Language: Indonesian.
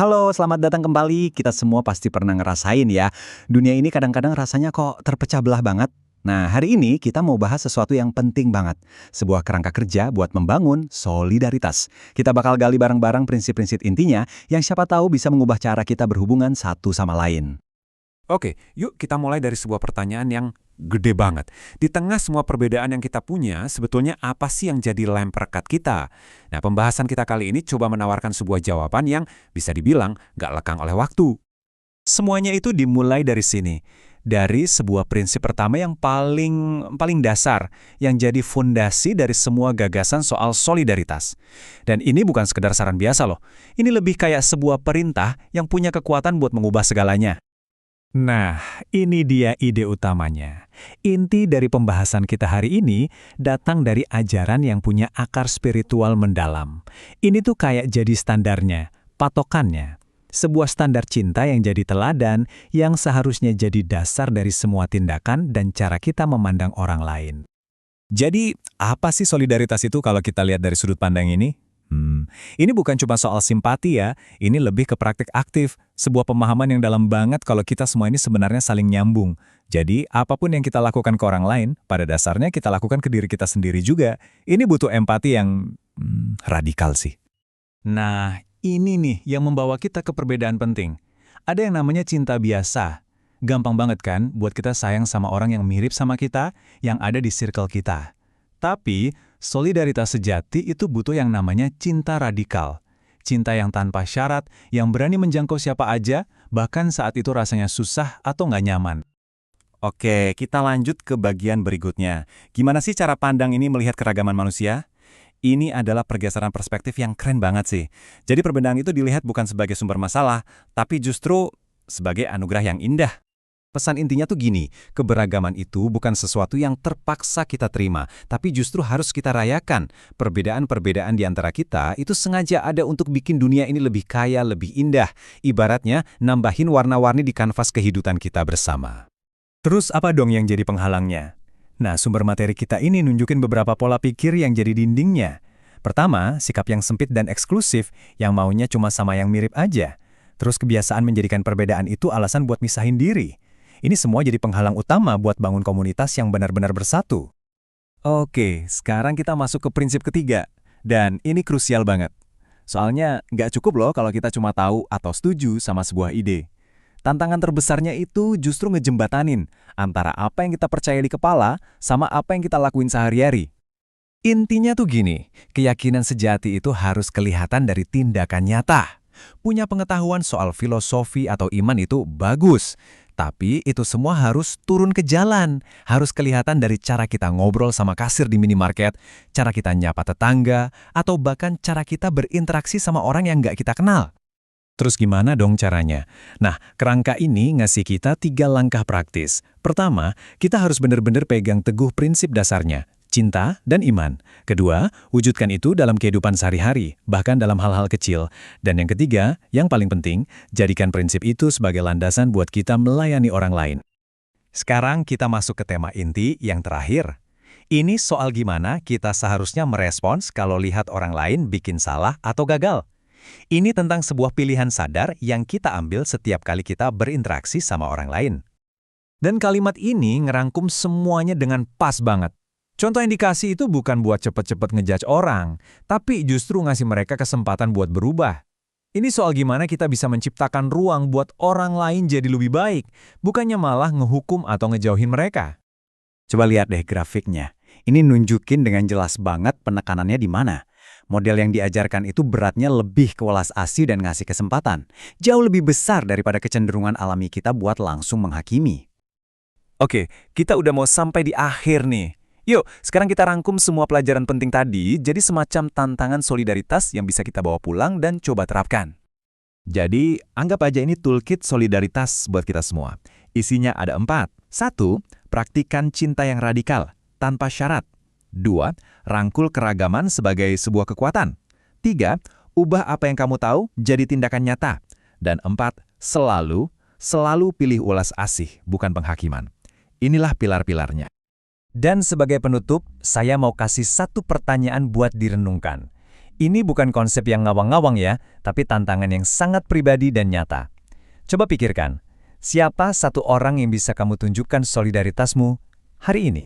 Halo, selamat datang kembali. Kita semua pasti pernah ngerasain ya. Dunia ini kadang-kadang rasanya kok terpecah belah banget. Nah, hari ini kita mau bahas sesuatu yang penting banget. Sebuah kerangka kerja buat membangun solidaritas. Kita bakal gali bareng-bareng prinsip-prinsip intinya yang siapa tahu bisa mengubah cara kita berhubungan satu sama lain. Oke, yuk kita mulai dari sebuah pertanyaan yang gede banget. Di tengah semua perbedaan yang kita punya, sebetulnya apa sih yang jadi lem perekat kita? Nah, pembahasan kita kali ini coba menawarkan sebuah jawaban yang bisa dibilang nggak lekang oleh waktu. Semuanya itu dimulai dari sini. Dari sebuah prinsip pertama yang paling dasar, yang jadi fondasi dari semua gagasan soal solidaritas. Dan ini bukan sekedar saran biasa loh. Ini lebih kayak sebuah perintah yang punya kekuatan buat mengubah segalanya. Nah, ini dia ide utamanya. Inti dari pembahasan kita hari ini datang dari ajaran yang punya akar spiritual mendalam. Ini tuh kayak jadi standarnya, patokannya. Sebuah standar cinta yang jadi teladan, yang seharusnya jadi dasar dari semua tindakan dan cara kita memandang orang lain. Jadi, apa sih solidaritas itu kalau kita lihat dari sudut pandang ini? Ini bukan cuma soal simpati ya, ini lebih ke praktik aktif, sebuah pemahaman yang dalam banget kalau kita semua ini sebenarnya saling nyambung. Jadi, apapun yang kita lakukan ke orang lain, pada dasarnya kita lakukan ke diri kita sendiri juga. Ini butuh empati yang radikal sih. Nah, ini nih yang membawa kita ke perbedaan penting. Ada yang namanya cinta biasa. Gampang banget kan buat kita sayang sama orang yang mirip sama kita, yang ada di circle kita. Tapi, solidaritas sejati itu butuh yang namanya cinta radikal. Cinta yang tanpa syarat, yang berani menjangkau siapa aja, bahkan saat itu rasanya susah atau nggak nyaman. Oke, kita lanjut ke bagian berikutnya. Gimana sih cara pandang ini melihat keragaman manusia? Ini adalah pergeseran perspektif yang keren banget sih. Jadi perbedaan itu dilihat bukan sebagai sumber masalah, tapi justru sebagai anugerah yang indah. Pesan intinya tuh gini, keberagaman itu bukan sesuatu yang terpaksa kita terima, tapi justru harus kita rayakan. Perbedaan-perbedaan di antara kita itu sengaja ada untuk bikin dunia ini lebih kaya, lebih indah. Ibaratnya, nambahin warna-warni di kanvas kehidupan kita bersama. Terus apa dong yang jadi penghalangnya? Nah, sumber materi kita ini nunjukin beberapa pola pikir yang jadi dindingnya. Pertama, sikap yang sempit dan eksklusif, yang maunya cuma sama yang mirip aja. Terus kebiasaan menjadikan perbedaan itu alasan buat misahin diri. Ini semua jadi penghalang utama buat bangun komunitas yang benar-benar bersatu. Oke, sekarang kita masuk ke prinsip ketiga. Dan ini krusial banget. Soalnya nggak cukup loh kalau kita cuma tahu atau setuju sama sebuah ide. Tantangan terbesarnya itu justru ngejembatanin antara apa yang kita percaya di kepala sama apa yang kita lakuin sehari-hari. Intinya tuh gini, keyakinan sejati itu harus kelihatan dari tindakan nyata. Punya pengetahuan soal filosofi atau iman itu bagus. Tapi itu semua harus turun ke jalan, harus kelihatan dari cara kita ngobrol sama kasir di minimarket, cara kita nyapa tetangga, atau bahkan cara kita berinteraksi sama orang yang nggak kita kenal. Terus gimana dong caranya? Nah, kerangka ini ngasih kita 3 langkah praktis. Pertama, kita harus benar-benar pegang teguh prinsip dasarnya, cinta dan iman. Kedua, wujudkan itu dalam kehidupan sehari-hari, bahkan dalam hal-hal kecil. Dan yang ketiga, yang paling penting, jadikan prinsip itu sebagai landasan buat kita melayani orang lain. Sekarang kita masuk ke tema inti yang terakhir. Ini soal gimana kita seharusnya merespons kalau lihat orang lain bikin salah atau gagal. Ini tentang sebuah pilihan sadar yang kita ambil setiap kali kita berinteraksi sama orang lain. Dan kalimat ini ngerangkum semuanya dengan pas banget. Contoh yang dikasih itu bukan buat cepet-cepet ngejudge orang, tapi justru ngasih mereka kesempatan buat berubah. Ini soal gimana kita bisa menciptakan ruang buat orang lain jadi lebih baik, bukannya malah ngehukum atau ngejauhin mereka. Coba lihat deh grafiknya. Ini nunjukin dengan jelas banget penekanannya di mana. Model yang diajarkan itu beratnya lebih ke welas asih dan ngasih kesempatan. Jauh lebih besar daripada kecenderungan alami kita buat langsung menghakimi. Oke, kita udah mau sampai di akhir nih. Yuk, sekarang kita rangkum semua pelajaran penting tadi jadi semacam tantangan solidaritas yang bisa kita bawa pulang dan coba terapkan. Jadi, anggap aja ini toolkit solidaritas buat kita semua. Isinya ada 4. 1. Praktikan cinta yang radikal, tanpa syarat. 2. Rangkul keragaman sebagai sebuah kekuatan. 3. Ubah apa yang kamu tahu jadi tindakan nyata. Dan 4. Selalu pilih ulas asih, bukan penghakiman. Inilah pilar-pilarnya. Dan sebagai penutup, saya mau kasih satu pertanyaan buat direnungkan. Ini bukan konsep yang ngawang-ngawang ya, tapi tantangan yang sangat pribadi dan nyata. Coba pikirkan, siapa satu orang yang bisa kamu tunjukkan solidaritasmu hari ini?